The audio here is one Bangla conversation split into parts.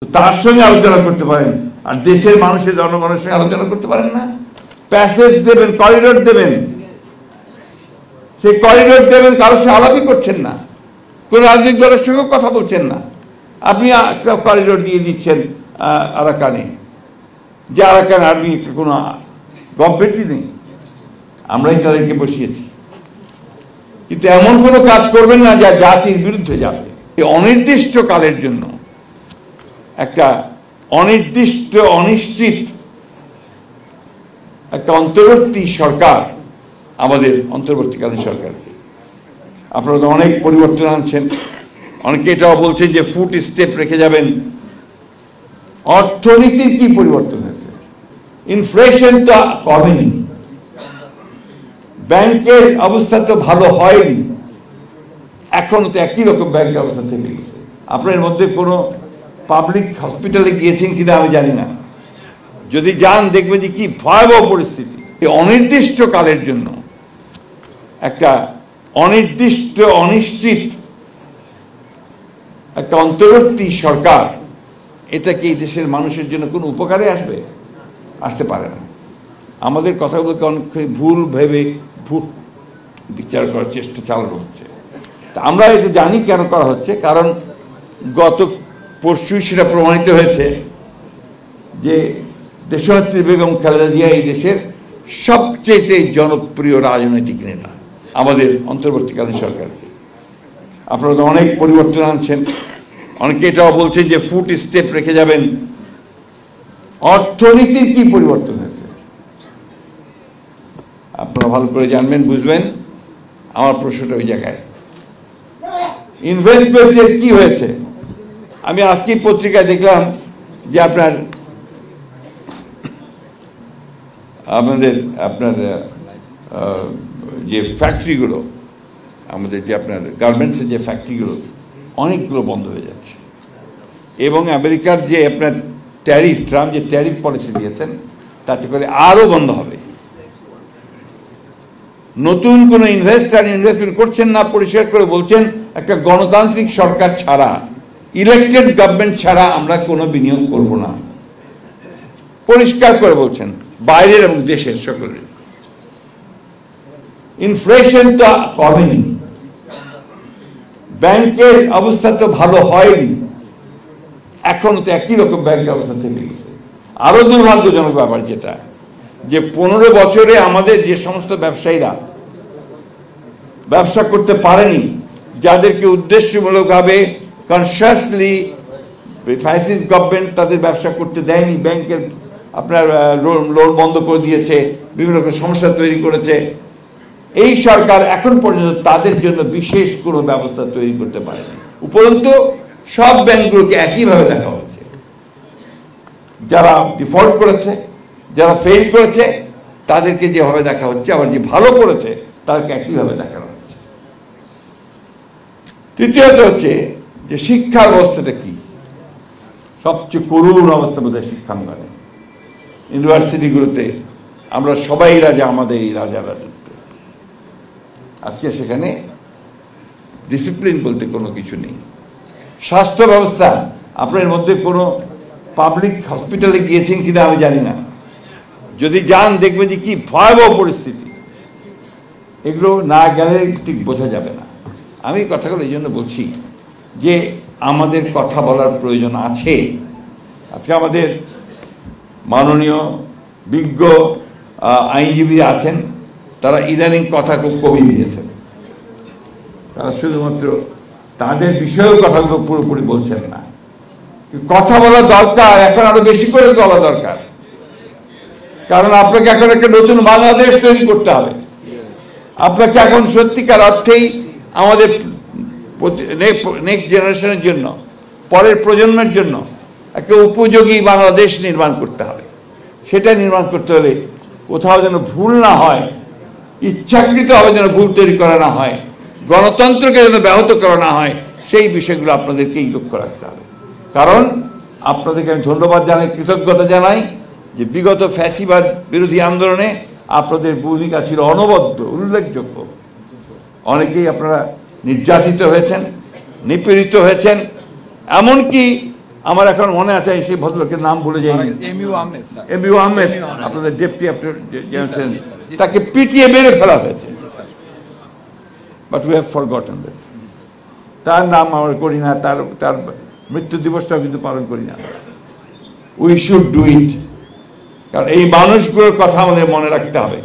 তার সঙ্গে আলোচনা করতে পারেন, আর দেশের মানুষের জনগণের সঙ্গে আলোচনা করতে পারেন না? প্যাসেজ দেবেন, করিডোর দেবেন, সেই করিডোর দেবেন, কারোর সঙ্গে আলাপই করছেন না, কোন রাজনৈতিক দলের সঙ্গেও কথা বলছেন না। আপনি একটা করিডোর দিয়ে দিচ্ছেন আরাকানে, যে আরাকান আর্মি কোনো গভর্নমেন্টই নেই, আমরাই তাদেরকে বসিয়েছি। কিন্তু এমন কোনো কাজ করবেন না যা জাতির বিরুদ্ধে যাবে। অনির্দিষ্টকালের জন্য একটা অনির্দিষ্ট অনিশ্চিত একটা অন্তর্বর্তী সরকার, আমাদের অন্তর্বর্তীকালীন সরকারকে আপনারা তো অনেক পরিবর্তন আনছেন। অনেকে এটাও বলছেন যে ফুট স্টেপ রেখে যাবেন। অর্থনীতির কি পরিবর্তন হয়েছে? ইনফ্লেশন তো কমেনি, ব্যাংকের অবস্থা তো ভালো হয়নি, এখন তো একই রকম ব্যাংকের অবস্থা থেকে গেছে। আপনার মধ্যে কোনো পাবলিক হসপিটালে গিয়েছেন কিনা আমি জানি না, যদি যান দেখবেন যে কি ভয়াবহ পরিস্থিতি। এই অনির্দিষ্টকালের জন্য একটা অনির্দিষ্ট অনিশ্চিত একটা অন্তর্বর্তী সরকার, এটা কি এই দেশের মানুষের জন্য কোনো উপকারে আসবে? আসতে পারে না। আমাদের কথাগুলোকে অনেক ভুল ভেবে ভুল বিচার করার চেষ্টা চালানো হচ্ছে। তা আমরা এটা জানি কেন করা হচ্ছে, কারণ গত পরশুই সেটা প্রমাণিত হয়েছে যে দেশনেত্রী বেগম খালেদা জিয়া এই দেশের সবচেয়ে জনপ্রিয় রাজনৈতিক নেতা আমাদের অন্তর্বর্তীকালীন সরকারকে। আপনারা তো অনেক পরিবর্তন আনছেন। অনেকে এটাও বলছেন যে ফুট স্টেপ রেখে যাবেন। অর্থনীতির কি পরিবর্তন হয়েছে আপনারা ভালো করে জানবেন, বুঝবেন। আমার প্রশ্নটা ওই জায়গায়। ইনভেস্টমেন্টের কি হয়েছে? আমি আজকেই পত্রিকায় দেখলাম যে আপনার যে ফ্যাক্টরিগুলো, আমাদের যে আপনার গার্মেন্টসের যে ফ্যাক্টরিগুলো, অনেকগুলো বন্ধ হয়ে যাচ্ছে। এবং আমেরিকার যে আপনার ট্যারিফ, ট্রাম্প যে ট্যারিফ পলিসি দিয়েছেন, তাতে করে আরও বন্ধ হবে। নতুন কোনো ইনভেস্টমেন্ট করছেন না, পরিষ্কার করে বলছেন একটা গণতান্ত্রিক সরকার ছাড়া, ইলেকটেড গভর্নমেন্ট ছাড়া আমরা কোনো বিনিয়োগ করব না, পরিষ্কার করে বলছেন বাইরের এবং দেশের সকলের। ইনফ্লেশন তো কমেনি, ব্যাংকের অবস্থা তো ভালো হয়নি, এখন তো একই রকম ব্যাংকের অবস্থা থেকে গেছে। আরো দুর্ভাগ্যজনক ব্যাপার যেটা, যে 15 বছরে আমাদের যে সমস্ত ব্যবসায়ীরা ব্যবসা করতে পারেনি, যাদেরকে উদ্দেশ্যমূলকভাবে কনসিয়াসলি ফ্যাসিস্ট গভর্নমেন্ট তাদের ব্যবসা করতে দেয়নি, ব্যাংকের আপনার লোন বন্ধ করে দিয়েছে, বিভিন্ন রকম সমস্যা তৈরি করেছে, এই সরকার এখন পর্যন্ত তাদের জন্য বিশেষ কোনো ব্যবস্থা তৈরি করতে পারেনি। উপরন্তু সব ব্যাংকগুলোকে একইভাবে দেখা হচ্ছে। যারা ডিফল্ট করেছে, যারা ফেল করেছে, তাদেরকে যেভাবে দেখা হচ্ছে, আবার যে ভালো করেছে তাদেরকে একইভাবে দেখানো হচ্ছে। তৃতীয়ত হচ্ছে যে শিক্ষার অবস্থাটা কি? সবচেয়ে করুণ অবস্থা বোধহয় শিক্ষাঙ্গনে। ইউনিভার্সিটিগুলোতে আমরা সবাই রাজা, আমাদের এই রাজা রাজত্ব। আজকে সেখানে ডিসিপ্লিন বলতে কোনো কিছু নেই। স্বাস্থ্য ব্যবস্থা, আপনার মধ্যে কোনো পাবলিক হসপিটালে গিয়েছেন কিনা আমি জানি না, যদি যান দেখবেন যে কি ভয়াবহ পরিস্থিতি। এগুলো না গেলে ঠিক বোঝা যাবে না। আমি কথাগুলো এই জন্য বলছি যে আমাদের কথা বলার প্রয়োজন আছে। আজকে আমাদের মাননীয় বিজ্ঞ আইনজীবী আছেন, তারা ইদানিং কথা খুব কমই দিয়েছেন। তারা শুধুমাত্র তাদের বিষয়েও কথাগুলো পুরোপুরি বলছেন না। কথা বলা দরকার, এখন আরো বেশি করে বলা দরকার, কারণ আপনাকে এখন একটা নতুন বাংলাদেশ তৈরি করতে হবে। আপনাকে এখন সত্যিকার অর্থেই আমাদের নেক্সট জেনারেশনের জন্য, পরের প্রজন্মের জন্য একটা উপযোগী বাংলাদেশ নির্মাণ করতে হবে। সেটা নির্মাণ করতে হলে কোথাও যেন ভুল না হয়, ইচ্ছাকৃতভাবে যেন ভুল তৈরি করা না হয়, গণতন্ত্রকে যেন ব্যাহত করা না হয়, সেই বিষয়গুলো আপনাদেরকেই লক্ষ্য রাখতে হবে। কারণ আপনাদেরকে আমি ধন্যবাদ জানাই, কৃতজ্ঞতা জানাই যে বিগত ফ্যাসিবাদ বিরোধী আন্দোলনে আপনাদের ভূমিকা ছিল অনবদ্য, উল্লেখযোগ্য। অনেকেই আপনারা নির্যাতিত হয়েছেন, নিপীড়িত হয়েছেন, এমনকি আমার এখন মনে আছে সেই ভদ্রলোকের নাম ভুলে যাই, এম ইউ আহমেদ, আপনাদের ডেপুটি জেনারেল, তাকে পিটিয়ে মেরে ফেলা হয়েছে। But we have forgotten that. তার নাম আমরা করি না, তার মৃত্যু দিবসটাও কিন্তু পালন করি না। উই শুড ডু ইট, কারণ এই মানুষগুলোর কথা আমাদের মনে রাখতে হবে।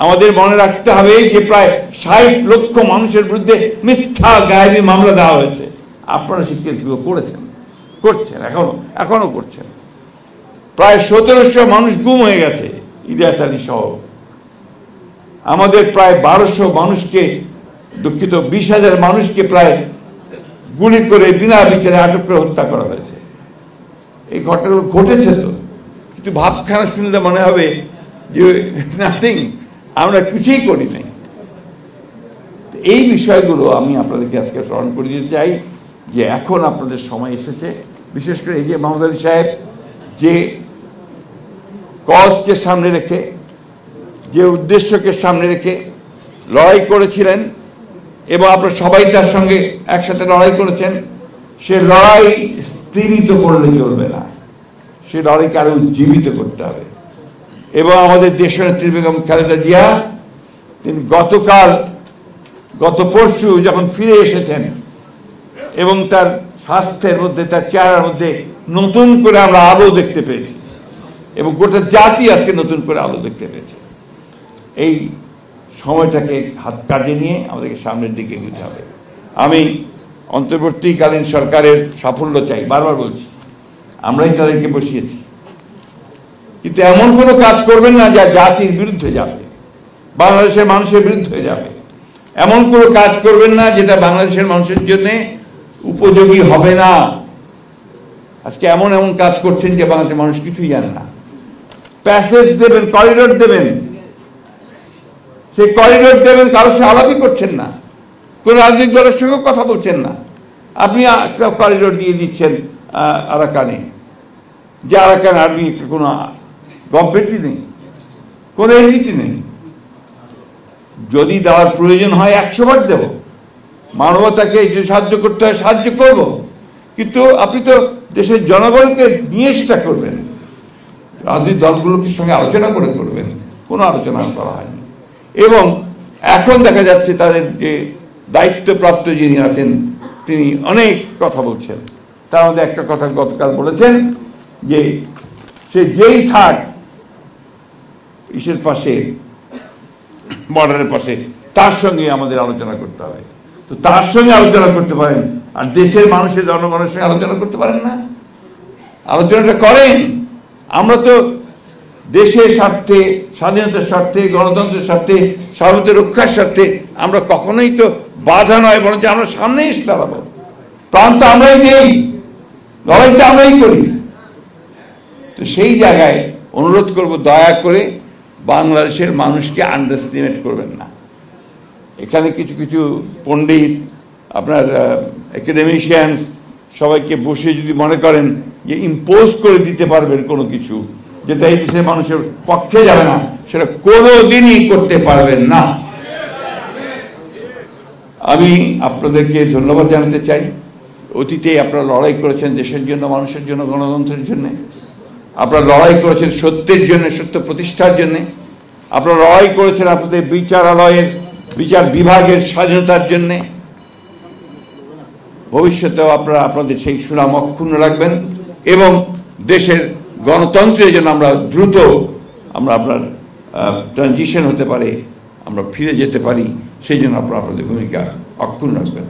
আমাদের মনে রাখতে হবে যে প্রায় 60 লক্ষ মানুষের বিরুদ্ধে মিথ্যা গায়েবী মামলা দেওয়া হয়েছে। আপনারা সেই কেসগুলো করছেন, এখনো করছেন। প্রায় 1700 মানুষ গুম হয়ে গেছে ইলিয়াস আলী সহ। আমাদের প্রায় 1200 মানুষকে, দুঃখিত 20,000 মানুষকে প্রায় গুলি করে বিনা বিচারে আটক করে হত্যা করা হয়েছে। এই ঘটনাগুলো ঘটেছে তো, কিন্তু ভাবখানা শুনলে মনে হবে যে নাথিং, আমরা কিছুই করি নাই। এই বিষয়গুলো আমি আপনাদেরকে আজকে স্মরণ করে দিতে চাই যে এখন আপনাদের সময় এসেছে। বিশেষ করে এই যে মাহমুদ আলী সাহেব যে কজকে সামনে রেখে, যে উদ্দেশ্যকে সামনে রেখে লড়াই করেছিলেন এবং আপনারা সবাই তার সঙ্গে একসাথে লড়াই করেছেন, সে লড়াই স্থিমিত করলে চলবে না, সে লড়াইকে আরো উজ্জীবিত করতে হবে। এবং আমাদের দেশনেত্রী বেগম খালেদা জিয়া, তিনি গত পরশু যখন ফিরে এসেছেন এবং তার স্বাস্থ্যের মধ্যে, তার চেহারার মধ্যে নতুন করে আমরা আলো দেখতে পেয়েছি এবং গোটা জাতি আজকে নতুন করে আলো দেখতে পেয়েছে। এই সময়টাকে হাত কাজে নিয়ে আমাদেরকে সামনের দিকে এগোতে হবে। আমি অন্তর্বর্তীকালীন সরকারের সাফল্য চাই, বারবার বলছি, আমরাই তাদেরকে বসিয়েছি, কিন্তু এমন কোনো কাজ করবেন না যা জাতির বিরুদ্ধে যাবে, বাংলাদেশের মানুষের বিরুদ্ধে যাবে। এমন কোনো কাজ করবেন না যেটা বাংলাদেশের মানুষের জন্য উপযোগী হবে না। আজকে এমন কাজ করছেন যে বাংলাদেশের মানুষ কিছুই জানে না। প্যাসেজ দেবেন, করিডোর দেবেন, সেই করিডোর দেবেন, কারোর সাথে আলাপই করছেন না, কোন রাজনৈতিক দলের সঙ্গে কথা বলছেন না। আপনি একটা করিডোর দিয়ে দিচ্ছেন আরাকানে, যে আরাকান আর্মি কোনো গভর্নমেন্টই নেই, কোনো এন্টিটি নেই। যদি দেওয়ার প্রয়োজন হয় 100 বার দেব, মানবতাকে যে সাহায্য করতে হয় সাহায্য করব, কিন্তু আপনি তো দেশের জনগণকে নিয়ে সেটা করবেন, রাজনৈতিক দলগুলোর সঙ্গে আলোচনা করে করবেন। কোনো আলোচনা করা হয়নি। এবং এখন দেখা যাচ্ছে তাদের যে দায়িত্বপ্রাপ্ত যিনি আছেন তিনি অনেক কথা বলছেন। তার মধ্যে একটা কথা গতকাল বলেছেন যে সে যেই থাক ইসের পাশে, বর্ডারের পাশে, তার সঙ্গে আমাদের আলোচনা করতে হবে। তো তার সঙ্গে আলোচনা করতে পারেন, আর দেশের মানুষের, জনগণের সঙ্গে আলোচনা করতে পারেন না? আলোচনাটা করেন। আমরা তো দেশের স্বার্থে, স্বাধীনতার স্বার্থে, গণতন্ত্রের স্বার্থে, সার্বভৌমত্ব রক্ষার স্বার্থে আমরা কখনোই তো বাধা নয়, বরঞ্চ আমরা সামনে এসে দাঁড়াবো। প্রাণ তো আমরাই দেই, লড়াইটা আমরাই করি। তো সেই জায়গায় অনুরোধ করব, দয়া করে বাংলাদেশের মানুষকে আন্ডারস্টিমেট করবেন না। এখানে কিছু কিছু পণ্ডিত, আপনার একাডেমিশিয়ানস সবাইকে বসে যদি মনে করেন যে ইম্পোজ করে দিতে পারবেন কোনো কিছু যেটা এই দেশের মানুষের পক্ষে যাবে না, সেটা কোনোদিনই করতে পারবেন না। আমি আপনাদেরকে ধন্যবাদ জানাতে চাই। অতীতে আপনারা লড়াই করেছেন দেশের জন্য, মানুষের জন্য, গণতন্ত্রের জন্য। আপনারা লড়াই করেছেন সত্যের জন্য, সত্য প্রতিষ্ঠার জন্য। আপনারা লড়াই করেছেন আপনাদের বিচারালয়ের, বিচার বিভাগের স্বাধীনতার জন্য। ভবিষ্যতেও আপনারা আপনাদের সেই সুনাম অক্ষুণ্ণ রাখবেন এবং দেশের গণতন্ত্রের জন্য আমরা দ্রুত আপনার ট্রানজিশন হতে পারে, আমরা ফিরে যেতে পারি, সেই জন্য আপনারা আপনাদের ভূমিকা অক্ষুণ্ণ রাখবেন।